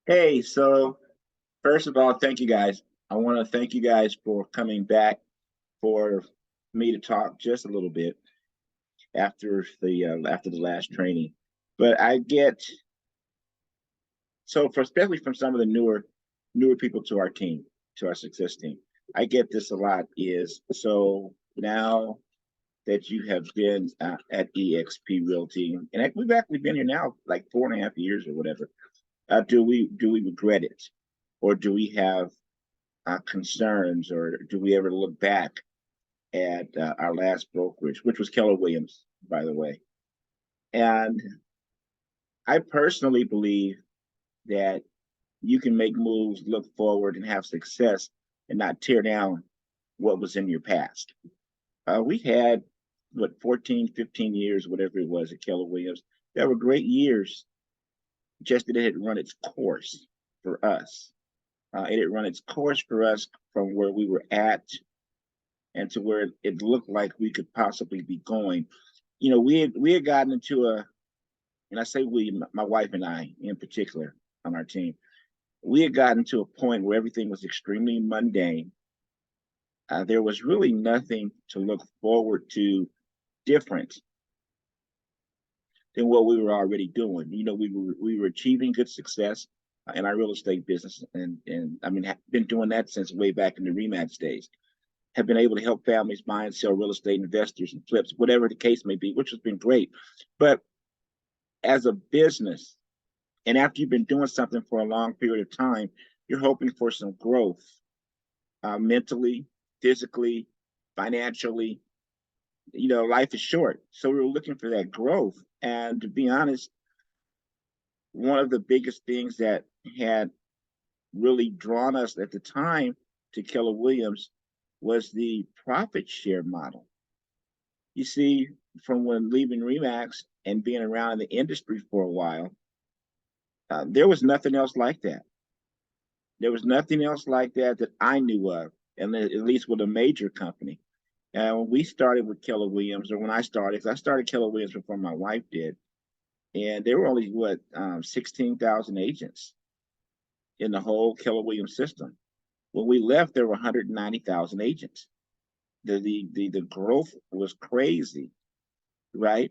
Hey, so first of all, thank you guys. I want to thank you guys for coming back for me to talk just a little bit after the last training. But I get for especially from some of the newer people to our team, to our success team. I get this a lot is so now that you have been at eXp Realty, and we've actually been here now like 4.5 years or whatever. Do we regret it, or do we have concerns, or do we ever look back at our last brokerage, which was Keller Williams, by the way? And I personally believe that you can make moves, look forward, and have success and not tear down what was in your past. We had, what, 14, 15 years, whatever it was at Keller Williams. There were great years, just that it had run its course for us. It had run its course for us from where we were at and to where it looked like we could possibly be going. We had gotten into and I say we, my wife and I in particular on our team, we had gotten to a point where everything was extremely mundane. There was really nothing to look forward to different than what we were already doing. We were achieving good success in our real estate business, and I mean, have been doing that since way back in the Remax days. Have been able to help families buy and sell real estate, investors and flips, whatever the case may be, which has been great. But as a business, and after you've been doing something for a long period of time, you're hoping for some growth, mentally, physically, financially. Life is short. So we were looking for that growth. And to be honest, one of the biggest things that had really drawn us at the time to Keller Williams was the profit share model. You see, from when leaving Remax and being around in the industry for a while, there was nothing else like that. There was nothing else like that that I knew of, and at least with a major company. And when we started with Keller Williams, or when I started, because I started Keller Williams before my wife did, and there were only 16,000 agents in the whole Keller Williams system. When we left, there were 190,000 agents. The growth was crazy, right?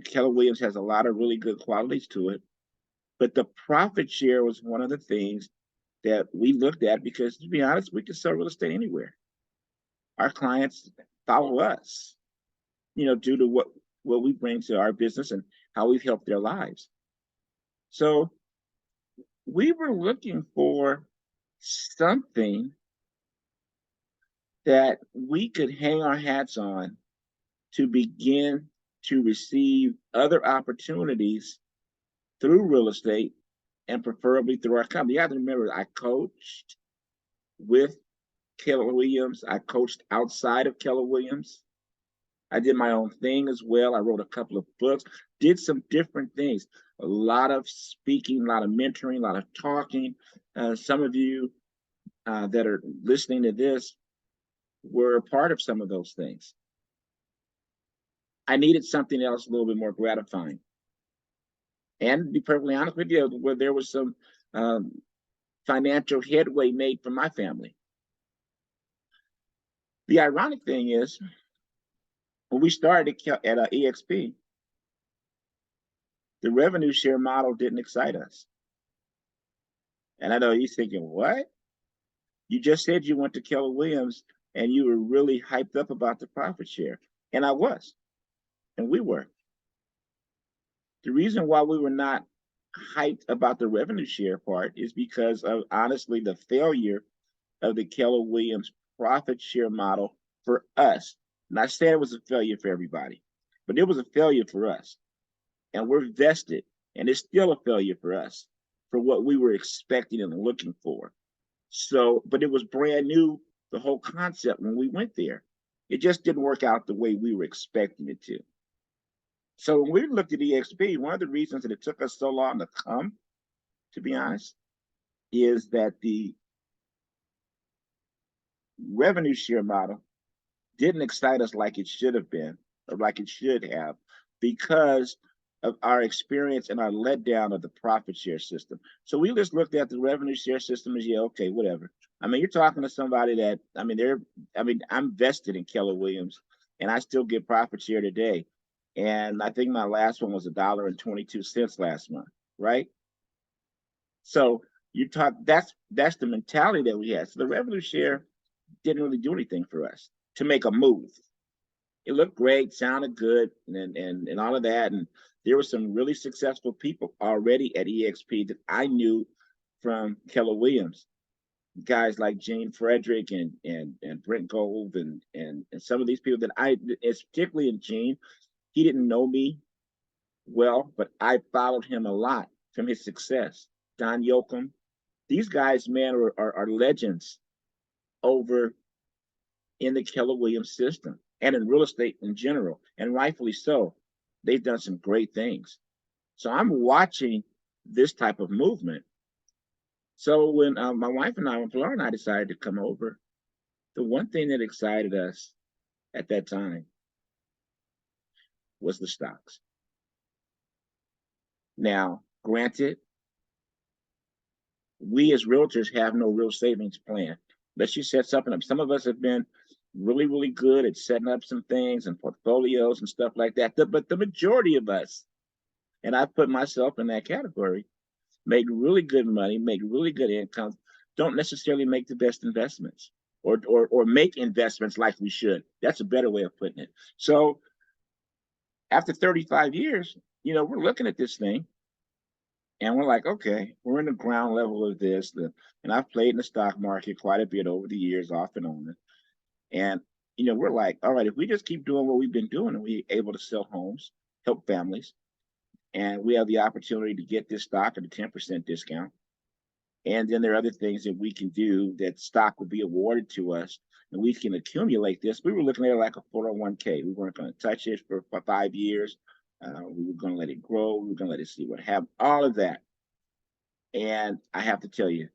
Keller Williams has a lot of really good qualities to it, but the profit share was one of the things that we looked at because, to be honest, we can sell real estate anywhere. Our clients follow us, due to what we bring to our business and how we've helped their lives. So we were looking for something that we could hang our hats on to begin to receive other opportunities through real estate and preferably through our company. You have to remember, I coached with Keller Williams. I coached outside of Keller Williams. I did my own thing as well. I wrote a couple of books, did some different things, a lot of speaking, a lot of mentoring, a lot of talking. Some of you that are listening to this were a part of some of those things. I needed something else a little bit more gratifying. And to be perfectly honest with you, where there was some financial headway made for my family. The ironic thing is, when we started at eXp, the revenue share model didn't excite us. And I know you're thinking, what? You just said you went to Keller Williams and you were really hyped up about the profit share. And I was, and we were. The reason why we were not hyped about the revenue share part is because of, honestly, the failure of the Keller Williams profit share model for us. Not saying it was a failure for everybody, but it was a failure for us. And we're vested, and it's still a failure for us for what we were expecting and looking for. So, but it was brand new, the whole concept when we went there. It just didn't work out the way we were expecting it to. So when we looked at eXp, one of the reasons that it took us so long to come, to be honest, is that the revenue share model didn't excite us like it should have been, or like it should have, because of our experience and our letdown of the profit share system. So we just looked at the revenue share system as, yeah, okay, whatever. I mean, you're talking to somebody that, I'm vested in Keller Williams and I still get profit share today. And I think my last one was $1.22 last month, right? So you talk, that's the mentality that we had. So the revenue share didn't really do anything for us to make a move. It looked great, sounded good, and all of that. And there were some really successful people already at eXp that I knew from Keller Williams, guys like Gene Frederick and Brent Gold and some of these people that it's particularly in Gene. He didn't know me well, but I followed him a lot from his success. Don Yoakum, these guys, man, are legends over in the Keller Williams system and in real estate in general, and rightfully so. They've done some great things. So I'm watching this type of movement. So when my wife and I, when Flora and I decided to come over, the one thing that excited us at that time was the stocks. Now, granted, we as realtors have no real savings plan. Let's just set something up. Some of us have been really, really good at setting up some things and portfolios and stuff like that. But the majority of us, and I put myself in that category, make really good money, make really good income, don't necessarily make the best investments or make investments like we should. That's a better way of putting it. So after 35 years, we're looking at this thing and we're like, okay, we're in the ground level of this. And I've played in the stock market quite a bit over the years, off and on. And, we're like, all right, if we just keep doing what we've been doing and we're able to sell homes, help families, and we have the opportunity to get this stock at a 10% discount. And then there are other things that we can do that stock will be awarded to us and we can accumulate this. We were looking at it like a 401k. We weren't going to touch it for 5 years. We were going to let it grow. We were going to let it see what happened, all of that. And I have to tell you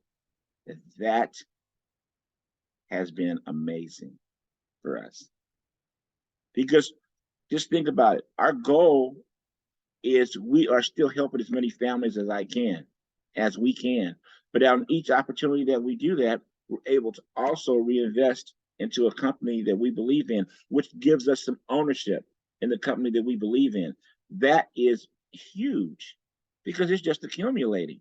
that has been amazing for us. Because just think about it. Our goal is we are still helping as many families as we can. But on each opportunity that we do that, we're able to also reinvest into a company that we believe in, which gives us some ownership in the company that we believe in. That is huge because it's just accumulating.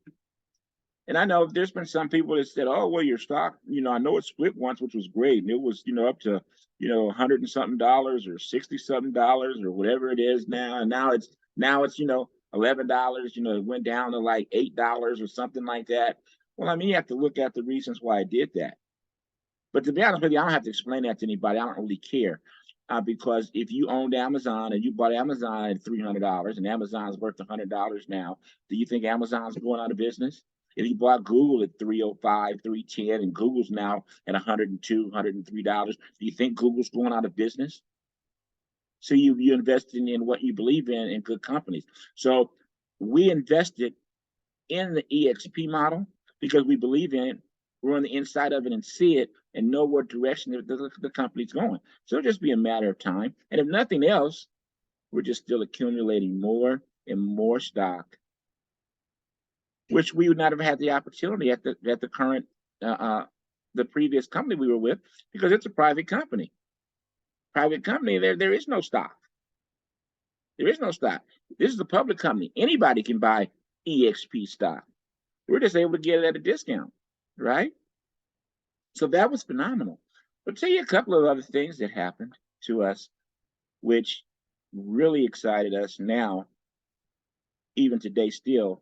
And I know there's been some people that said, oh, well, your stock, I know it split once, which was great. And it was, up to, $100 and something dollars or $60 something dollars or whatever it is now. And now it's, $11, it went down to like $8 or something like that. Well, I mean, you have to look at the reasons why I did that. But to be honest with you, I don't have to explain that to anybody. I don't really care. Because if you owned Amazon and you bought Amazon at $300 and Amazon's worth $100 now, do you think Amazon's going out of business? If you bought Google at $305, $310, and Google's now at $102, $103, do you think Google's going out of business? So you invested in what you believe in good companies. So we invested in the eXp model because we believe in it. We're on the inside of it and see it and know what direction the company's going. So it'll just be a matter of time. And if nothing else, we're just still accumulating more and more stock, which we would not have had the opportunity at the current the previous company we were with because it's a private company. Private company, there is no stock. There is no stock. This is a public company. Anybody can buy eXp stock. We're just able to get it at a discount, right? So that was phenomenal. I'll tell you a couple of other things that happened to us, which really excited us now, even today still,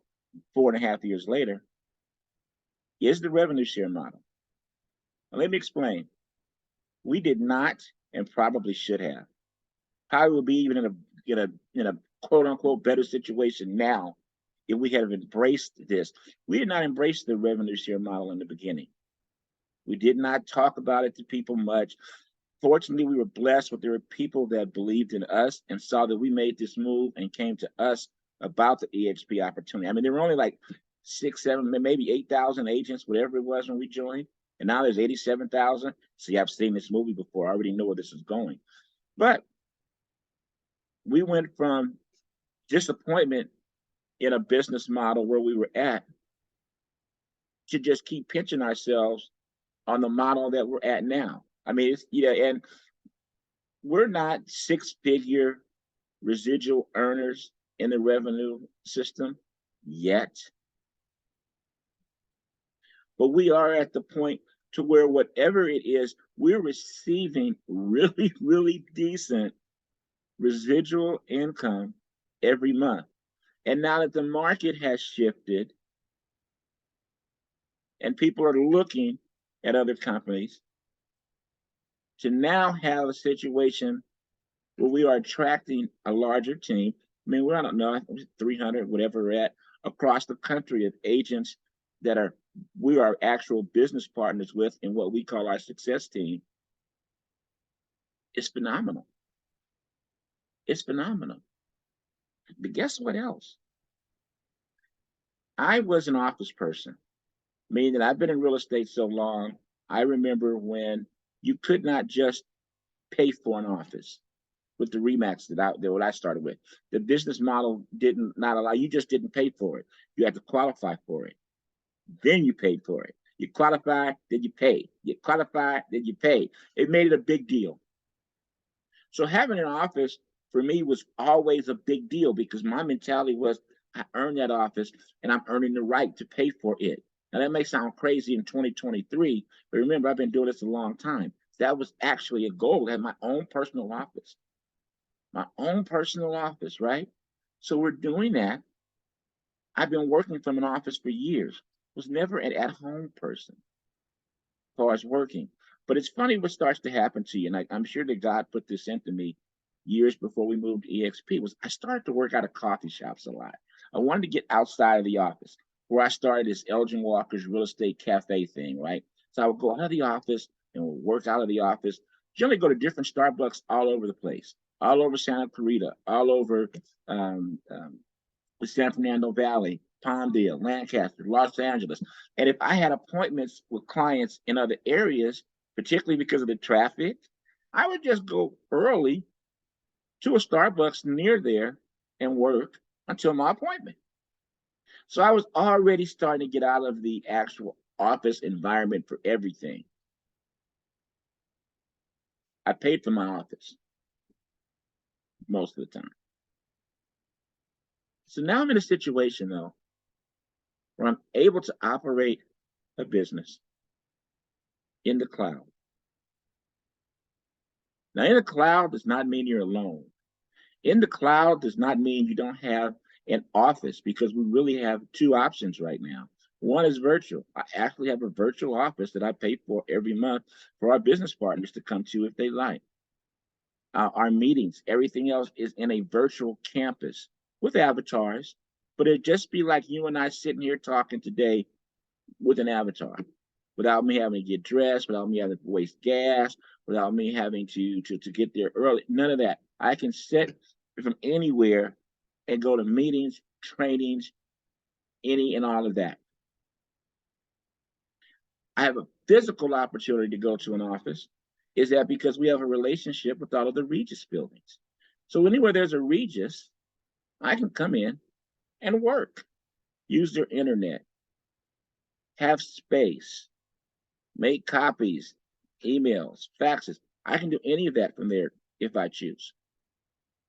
4.5 years later, is the revenue share model. Now, let me explain. We did not and probably should have. Probably would be even in a quote unquote better situation now if we had embraced this. We did not embrace the revenue share model in the beginning. We did not talk about it to people much. Fortunately, we were blessed with there were people that believed in us and saw that we made this move and came to us about the eXp opportunity. I mean, there were only like 6, 7, maybe 8,000 agents, whatever it was when we joined. And now there's 87,000. See, I've seen this movie before. I already know where this is going. But we went from disappointment in a business model where we were at to just keep pinching ourselves on the model that we're at now. I mean, it's, yeah, and we're not six-figure residual earners in the revenue system yet, but we are at the point to where whatever it is, we're receiving really, really decent residual income every month. And now that the market has shifted and people are looking at other companies, to now have a situation where we are attracting a larger team. I mean, I don't know, 300, whatever we're at, across the country of agents that we are actual business partners with in what we call our success team. It's phenomenal. It's phenomenal. But guess what else? I was an office person, meaning that I've been in real estate so long. I remember when you could not just pay for an office with the Remax what I started with. The business model didn't not allow, you just didn't pay for it. You had to qualify for it. Then you paid for it. You qualify, then you pay. You qualify, then you pay. It made it a big deal. So having an office for me was always a big deal because my mentality was I earned that office and I'm earning the right to pay for it. Now that may sound crazy in 2023, but remember, I've been doing this a long time. That was actually a goal to have my own personal office. My own personal office, right? So we're doing that. I've been working from an office for years. Was never an at-home person as far as working. But it's funny what starts to happen to you. And I'm sure that God put this into me years before we moved to eXp. Was I started to work out of coffee shops a lot. I wanted to get outside of the office. Where I started this Elgin Walker's real estate cafe thing, right? So I would go out of the office and work out of the office. Generally go to different Starbucks all over the place, all over Santa Clarita, all over the San Fernando Valley, Palmdale, Lancaster, Los Angeles. And if I had appointments with clients in other areas, particularly because of the traffic, I would just go early to a Starbucks near there and work until my appointment. So I was already starting to get out of the actual office environment for everything. I paid for my office most of the time. So now I'm in a situation, though, where I'm able to operate a business in the cloud. Now, in the cloud does not mean you're alone. In the cloud does not mean you don't have an office, because we really have two options right now. One is virtual. I actually have a virtual office that I pay for every month for our business partners to come to if they like. Our meetings, everything else is in a virtual campus with avatars, but it'd just be like you and I sitting here talking today with an avatar, without me having to get dressed, without me having to waste gas, without me having to get there early. None of that. I can sit from anywhere and go to meetings, trainings, any and all of that. I have a physical opportunity to go to an office. Is that because we have a relationship with all of the Regis buildings? So anywhere there's a Regis, I can come in and work, use their internet, have space, make copies, emails, faxes. I can do any of that from there if I choose,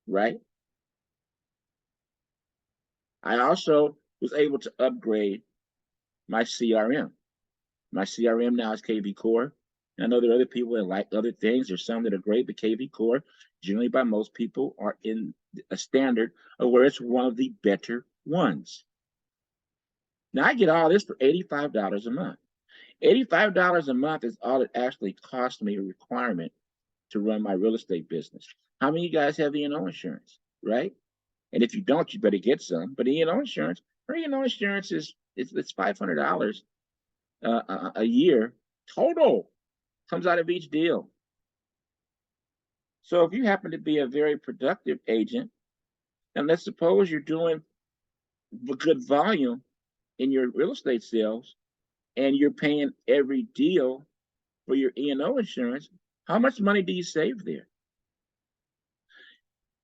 right? I also was able to upgrade my CRM. My CRM now is KV Core. I know there are other people that like other things. There's some that are great, but KV Core, generally by most people, are in a standard of where it's one of the better ones. Now I get all this for $85 a month. $85 a month is all it actually costs me a requirement to run my real estate business. How many of you guys have E&O insurance, right? And if you don't, you better get some. But E&O insurance, E&O insurance it's $500 a year total, comes out of each deal. So if you happen to be a very productive agent, and let's suppose you're doing a good volume in your real estate sales, and you're paying every deal for your E&O insurance, how much money do you save there?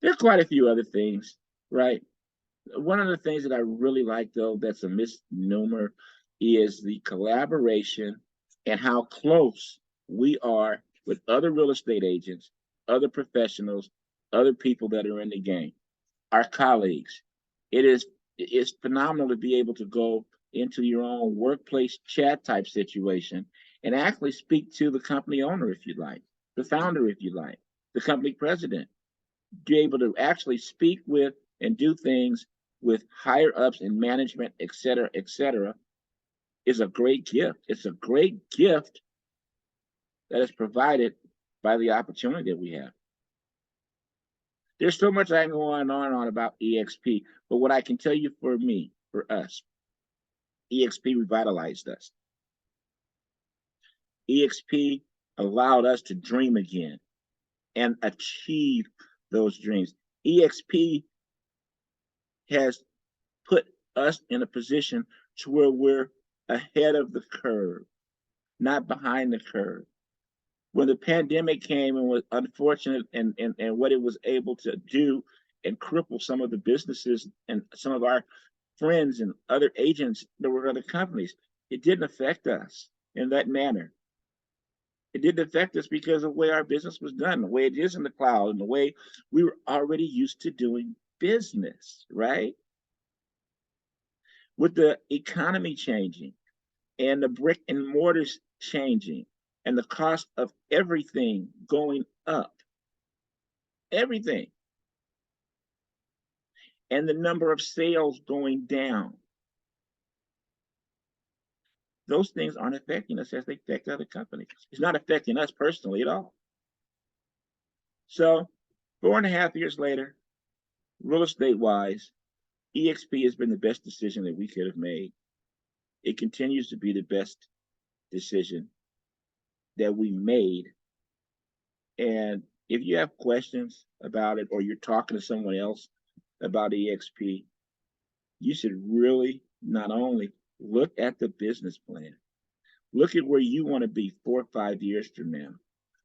There are quite a few other things, right? One of the things that I really like, though, that's a misnomer, is the collaboration and how close we are with other real estate agents, other professionals, other people that are in the game, our colleagues. It's phenomenal to be able to go into your own workplace chat type situation and actually speak to the company owner if you like, the founder if you like, the company president, be able to actually speak with and do things with higher ups in management, et cetera, is a great gift. It's a great gift that is provided by the opportunity that we have. There's so much I can go on and on about eXp, but what I can tell you for me, for us, eXp revitalized us. eXp allowed us to dream again and achieve those dreams. eXp has put us in a position to where we're ahead of the curve, not behind the curve. When the pandemic came and was unfortunate and what it was able to do and cripple some of the businesses and some of our friends and other agents that were other companies, it didn't affect us in that manner. It didn't affect us because of the way our business was done, the way it is in the cloud, and the way we were already used to doing business, right? With the economy changing and the brick and mortars changing and the cost of everything going up, everything, and the number of sales going down, those things aren't affecting us as they affect other companies. It's not affecting us personally at all. So 4.5 years later, real estate wise, eXp has been the best decision that we could have made. It continues to be the best decision that we made. And if you have questions about it or you're talking to someone else about eXp, you should really not only look at the business plan, look at where you want to be 4 or 5 years from now.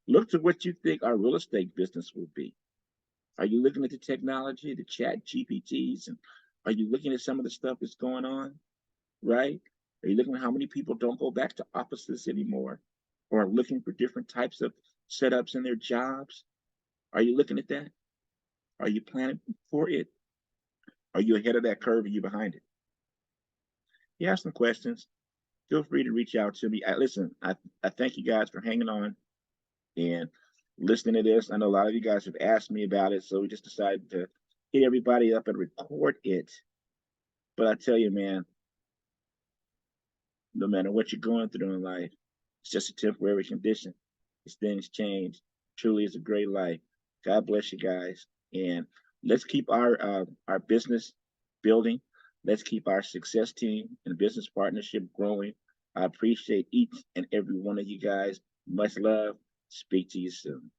Look to what you think our real estate business will be. Are you looking at the technology, the chat GPTs, and are you looking at some of the stuff that's going on, right? Are you looking at how many people don't go back to offices anymore or are looking for different types of setups in their jobs? Are you looking at that? Are you planning for it? Are you ahead of that curve or are you behind it? You have some questions, feel free to reach out to me. I thank you guys for hanging on and listening to this. I know a lot of you guys have asked me about it, so we just decided to hit everybody up and record it. But I tell you, man, no matter what you're going through in life, it's just a temporary condition. As things change, truly is a great life. God bless you guys, and let's keep our business building. Let's keep our success team and business partnership growing. I appreciate each and every one of you guys. Much love. Speak to you soon.